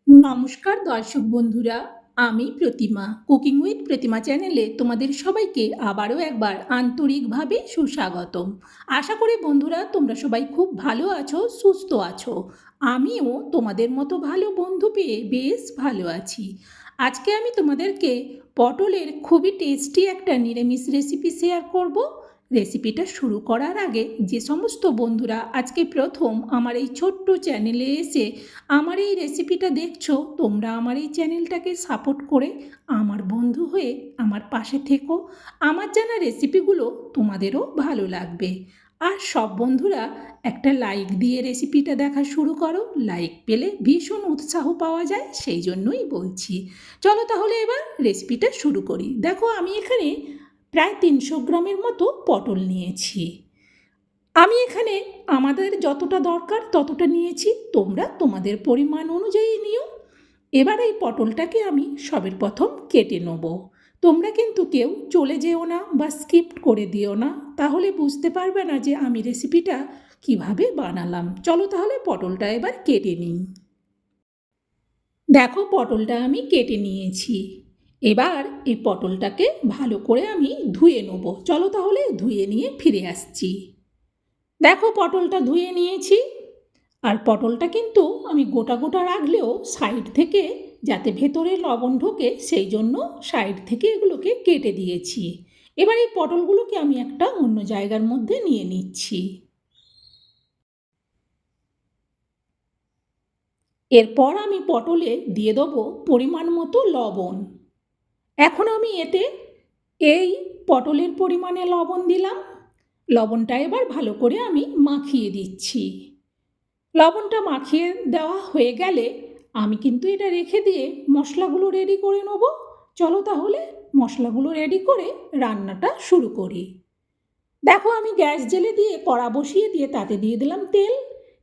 নমস্কার দর্শক বন্ধুরা, আমি প্রতিমা কুকিং উইথ প্রতিমা চ্যানেলে তোমাদের সবাইকে আবারও একবার আন্তরিকভাবে সুস্বাগতম। আশা করি বন্ধুরা তোমরা সবাই খুব ভালো আছো, সুস্থ আছো। আমিও তোমাদের মতো ভালো বন্ধু পেয়ে বেশ ভালো আছি। আজকে আমি তোমাদেরকে পটলের খুবই টেস্টি একটা নিরামিষ রেসিপি শেয়ার করব। রেসিপিটা শুরু করার আগে যে সমস্ত বন্ধুরা আজকে প্রথম আমার এই ছোট্ট চ্যানেলে এসে আমার এই রেসিপিটা দেখছো, তোমরা আমার এই চ্যানেলটাকে সাপোর্ট করে আমার বন্ধু হয়ে আমার পাশে থেকো। আমার জানা রেসিপিগুলো তোমাদেরও ভালো লাগবে। আর সব বন্ধুরা একটা লাইক দিয়ে রেসিপিটা দেখা শুরু করো। লাইক পেলে ভীষণ উৎসাহ পাওয়া যায়, সেই জন্যই বলছি। চলো তাহলে এবার রেসিপিটা শুরু করি। দেখো আমি এখানে প্রায় 300 গ্রামের মতো পটল নিয়েছি। আমি এখানে আমাদের যতটা দরকার ততটা নিয়েছি, তোমরা তোমাদের পরিমাণ অনুযায়ী নিও। এবার এই পটলটাকে আমি সবের প্রথম কেটে নেব। তোমরা কিন্তু কেউ চলে যেও না বা স্কিপ করে দিও না, তাহলে বুঝতে পারবে না যে আমি রেসিপিটা কিভাবে বানালাম। চলো তাহলে পটলটা এবার কেটে নিই। দেখো পটলটা আমি কেটে নিয়েছি। এবার এই পটলটাকে ভালো করে আমি ধুয়ে নেব। চলো তাহলে ধুয়ে নিয়ে ফিরে আসছি। দেখো পটলটা ধুয়ে নিয়েছি। আর পটলটা কিন্তু আমি গোটা গোটা রাখলেও সাইড থেকে যাতে ভেতরে লবণ ঢোকে সেই জন্য সাইড থেকে এগুলোকে কেটে দিয়েছি। এবার এই পটলগুলোকে আমি একটা অন্য জায়গার মধ্যে নিয়ে নিচ্ছি। এরপর আমি পটলে দিয়ে দেবো পরিমাণ মতো লবণ। এখন আমি এতে এই পটলের পরিমাণে লবণ দিলাম। লবণটা এবার ভালো করে আমি মাখিয়ে দিচ্ছি। লবণটা মাখিয়ে দেওয়া হয়ে গেলে আমি কিন্তু এটা রেখে দিয়ে মশলাগুলো রেডি করে নেব। চলো তাহলে মশলাগুলো রেডি করে রান্নাটা শুরু করি। দেখো আমি গ্যাস জেলে দিয়ে কড়া বসিয়ে দিয়ে তাতে দিয়ে দিলাম তেল।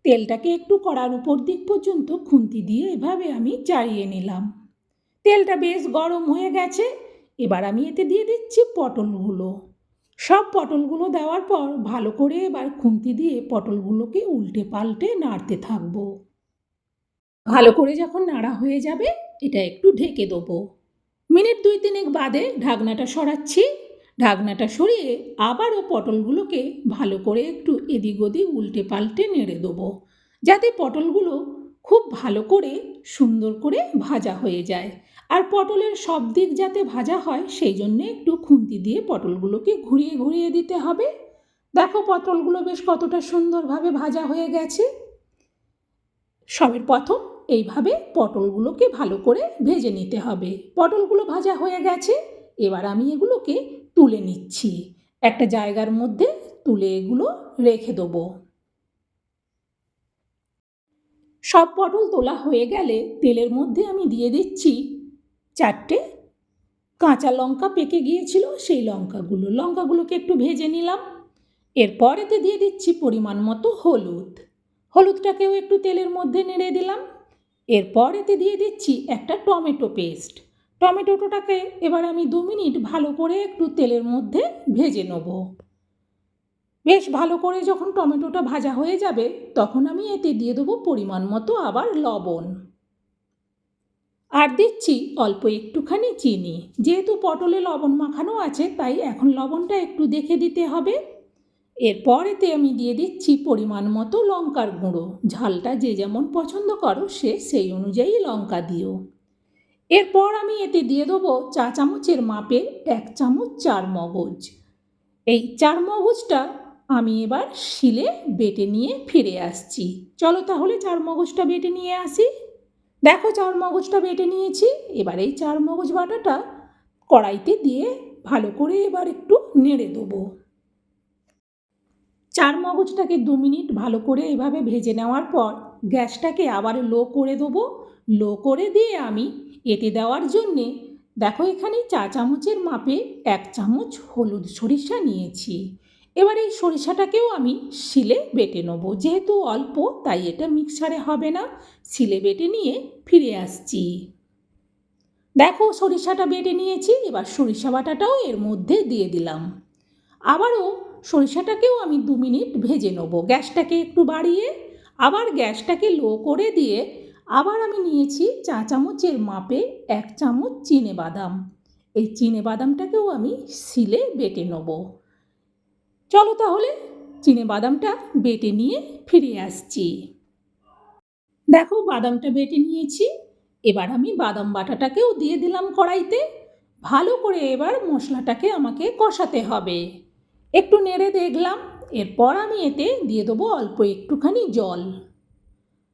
তেলটাকে একটু কড়ার উপর দিক পর্যন্ত খুন্তি দিয়ে এভাবে আমি চাড়িয়ে নিলাম। তেলটা বেশ গরম হয়ে গেছে। এবার আমি এতে দিয়ে দিচ্ছি পটলগুলো। সব পটলগুলো দেওয়ার পর ভালো করে এবার খুন্তি দিয়ে পটলগুলোকে উল্টে পাল্টে নাড়তে থাকবো। ভালো করে যখন নাড়া হয়ে যাবে এটা একটু ঢেকে দেবো। মিনিট 2-3 বাদে ঢাকনাটা সরাচ্ছি। ঢাকনাটা সরিয়ে আবারও পটলগুলোকে ভালো করে একটু এদিক ওদিক উল্টে পাল্টে নেড়ে দেবো, যাতে পটলগুলো খুব ভালো করে সুন্দর করে ভাজা হয়ে যায়। আর পটলের সব দিক যাতে ভাজা হয় সেই জন্যে একটু খুন্তি দিয়ে পটলগুলোকে ঘুরিয়ে ঘুরিয়ে দিতে হবে। দেখো পটলগুলো বেশ কতটা সুন্দরভাবে ভাজা হয়ে গেছে। সবের প্রথম এইভাবে পটলগুলোকে ভালো করে ভেজে নিতে হবে। পটলগুলো ভাজা হয়ে গেছে। এবার আমি এগুলোকে তুলে নিচ্ছি। একটা জায়গার মধ্যে তুলে এগুলো রেখে দেবো। সব পটল তোলা হয়ে গেলে তেলের মধ্যে আমি দিয়ে দিচ্ছি 4টে কাঁচা লঙ্কা পেকে গিয়েছিল সেই লঙ্কাগুলোকে একটু ভেজে নিলাম। এরপর এতে দিয়ে দিচ্ছি পরিমাণ মতো হলুদ। হলুদটাকেও একটু তেলের মধ্যে নেড়ে দিলাম। এরপর এতে দিয়ে দিচ্ছি একটা টমেটো পেস্ট। টমেটোটাকে এবার আমি 2 মিনিট ভালো করে একটু তেলের মধ্যে ভেজে নেব। বেশ ভালো করে যখন টমেটোটা ভাজা হয়ে যাবে তখন আমি এতে দিয়ে দেবো পরিমাণ মতো আবার লবণ। আর দিচ্ছি অল্প একটুখানি চিনি। যেহেতু পটলে লবণ মাখানো আছে তাই এখন লবণটা একটু দেখে দিতে হবে। এরপর এতে আমি দিয়ে দিচ্ছি পরিমাণ মতো লঙ্কার গুঁড়ো। ঝালটা যে যেমন পছন্দ করো সে সেই অনুযায়ী লঙ্কা দিও। এরপর আমি এতে দিয়ে দেবো চা চামচের মাপে 1 চামচ চারমগজ। এই চারমগজটা আমি এবার শিলে বেটে নিয়ে ফিরে আসছি। চলো তাহলে চারমগজটা বেটে নিয়ে আসি। দেখো চারমগজটা বেটে নিয়েছি। এবার এই চারমগজ বাটাটা কড়াইতে দিয়ে ভালো করে এবার একটু নেড়ে দেবো। চারমগজটাকে 2 মিনিট ভালো করে এভাবে ভেজে নেওয়ার পর গ্যাসটাকে আবার লো করে দেবো। লো করে দিয়ে আমি এতে দেওয়ার জন্যে দেখো এখানে চা চামচের মাপে 1 চামচ হলুদ সরিষা নিয়েছি। এবার এই সরিষাটাকেও আমি শিলে বেটে নেবো। যেহেতু অল্প তাই এটা মিক্সারে হবে না, শিলে বেটে নিয়ে ফিরে আসছি। দেখো সরিষাটা বেটে নিয়েছি। এবার সরিষা বাটাটাও এর মধ্যে দিয়ে দিলাম। আবারও সরিষাটাকেও আমি 2 মিনিট ভেজে নেব। গ্যাসটাকে একটু বাড়িয়ে আবার গ্যাসটাকে লো করে দিয়ে আবার আমি নিয়েছি চা চামচের মাপে 1 চামচ চিনেবাদাম। এই চিনেবাদামটাকেও আমি শিলে বেটে নেব। চলো তাহলে চিনেবাদামটা বেটে নিয়ে ফিরে আসছি। দেখো বাদামটা বেটে নিয়েছি। এবার আমি বাদাম বাটাটাকেও দিয়ে দিলাম কড়াইতে। ভালো করে এবার মশলাটাকে আমাকে কষাতে হবে। একটু নেড়ে দেখলাম। এরপর আমি এতে দিয়ে দেবো অল্প একটুখানি জল।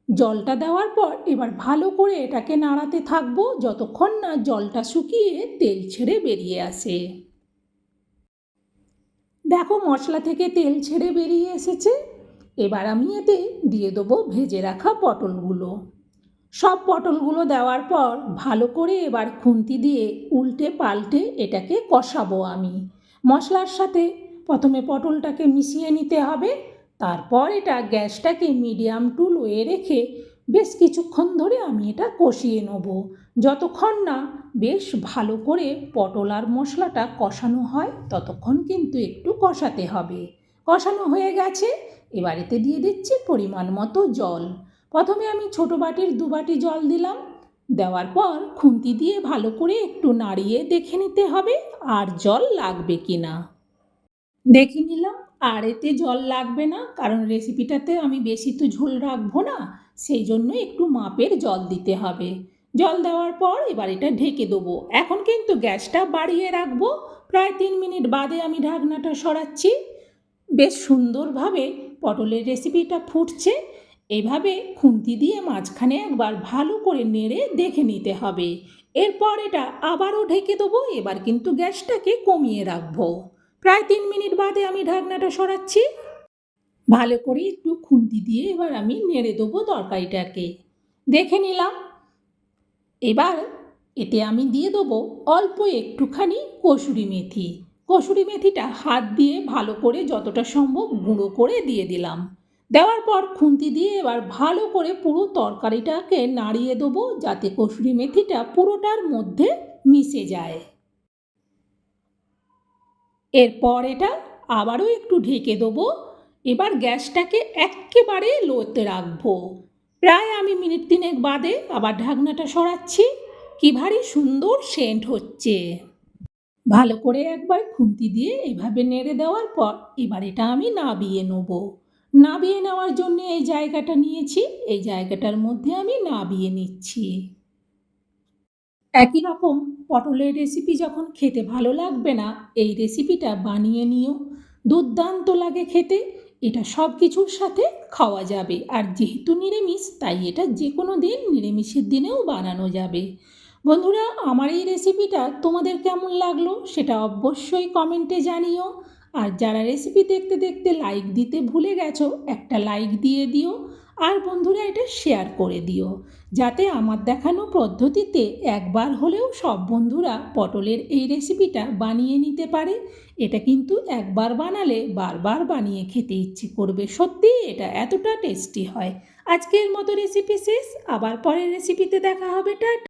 জলটা দেওয়ার পর এবার ভালো করে এটাকে নাড়াতে থাকবো যতক্ষণ না জলটা শুকিয়ে তেল ছেড়ে বেরিয়ে আসে। দেখো মশলা থেকে তেল ছেড়ে বেরিয়ে এসেছে। এবার আমি এতে দিয়ে দেবো ভেজে রাখা পটলগুলো। সব পটলগুলো দেওয়ার পর ভালো করে এবার খুন্তি দিয়ে উল্টে পাল্টে এটাকে কষাবো আমি। মশলার সাথে প্রথমে পটলটাকে মিশিয়ে নিতে হবে, তারপর এটা গ্যাসটাকে মিডিয়াম টু লোয়ে রেখে বেশ কিছুক্ষণ ধরে আমি এটা কষিয়ে নেব। যতক্ষণ না বেশ ভালো করে পটল আর মশলাটা কষানো হয় ততক্ষণ কিন্তু একটু কষাতে হবে। কষানো হয়ে গেছে। এবার এতে দিয়ে দিচ্ছি পরিমাণ মতো জল। প্রথমে আমি ছোটো বাটির 2 বাটি জল দিলাম। দেওয়ার পর খুন্তি দিয়ে ভালো করে একটু নাড়িয়ে দেখে নিতে হবে আর জল লাগবে কি না। দেখে নিলাম আর এতে জল লাগবে না, কারণ রেসিপিটাতে আমি বেশি তো ঝোল রাখবো না, সেই জন্য একটু মাপের জল দিতে হবে। জল দেওয়ার পর এবার এটা ঢেকে দেবো। এখন কিন্তু গ্যাসটা বাড়িয়ে রাখবো। প্রায় 3 মিনিট বাদে আমি ঢাকনাটা সরাচ্ছি। বেশ সুন্দরভাবে পটলের রেসিপিটা ফুটছে। এভাবে খুন্তি দিয়ে মাঝখানে একবার ভালো করে নেড়ে দেখে নিতে হবে। এরপর এটা আবারও ঢেকে দেবো। এবার কিন্তু গ্যাসটাকে কমিয়ে রাখবো। প্রায় 3 মিনিট বাদে আমি ঢাকনাটা সরাচ্ছি। ভালো করে একটু খুন্তি দিয়ে এবার আমি নেড়ে দেবো তরকারিটাকে। দেখে নিলাম। এবার এতে আমি দিয়ে দেবো অল্প একটুখানি কসুরি মেথি। কসুরি মেথিটা হাত দিয়ে ভালো করে যতটা সম্ভব গুঁড়ো করে দিয়ে দিলাম। দেওয়ার পর খুন্তি দিয়ে এবার ভালো করে পুরো তরকারিটাকে নাড়িয়ে দেবো যাতে কসুরি মেথিটা পুরোটার মধ্যে মিশে যায়। এরপর এটা আবারও একটু ঢেকে দেবো। এবার গ্যাসটাকে এক্কেবারে লোতে রাখবো। প্রায় আমি মিনিট 3 বাদে আবার ঢাকনাটা সরাচ্ছি। কি ভারী সুন্দর সেন্ট হচ্ছে। ভালো করে একবার খুন্তি দিয়ে এভাবে নেড়ে দেওয়ার পর এবার এটা আমি নাবিয়ে নেব। নাবিয়ে নেওয়ার জন্য এই জায়গাটা নিয়েছি। এই জায়গাটার মধ্যে আমি নাবিয়ে নিচ্ছি। একই রকম পটলের রেসিপি যখন খেতে ভালো লাগবে না, এই রেসিপিটা বানিয়ে নিও। দুর্দান্ত লাগে খেতে। এটা সব কিছুর সাথে খাওয়া যাবে। আর যেহেতু নিরামিষ তাই এটা যে কোনো দিন নিরামিষের দিনেও বানানো যাবে। বন্ধুরা, আমার এই রেসিপিটা তোমাদের কেমন লাগলো সেটা অবশ্যই কমেন্টে জানিও। আর যারা রেসিপি দেখতে দেখতে লাইক দিতে ভুলে গেছো, একটা লাইক দিয়ে দিও। আর বন্ধুরা এটা শেয়ার করে দিও, যাতে আমার দেখানো পদ্ধতিতে একবার হলেও সব বন্ধুরা পটলের এই রেসিপিটা বানিয়ে নিতে পারে। এটা কিন্তু একবার বানালে বারবার বানিয়ে খেতে ইচ্ছে করবে। সত্যি এটা এতটা টেস্টি হয়। আজকের মতো রেসিপি শেষ। আবার পরের রেসিপিতে দেখা হবে। টাটা।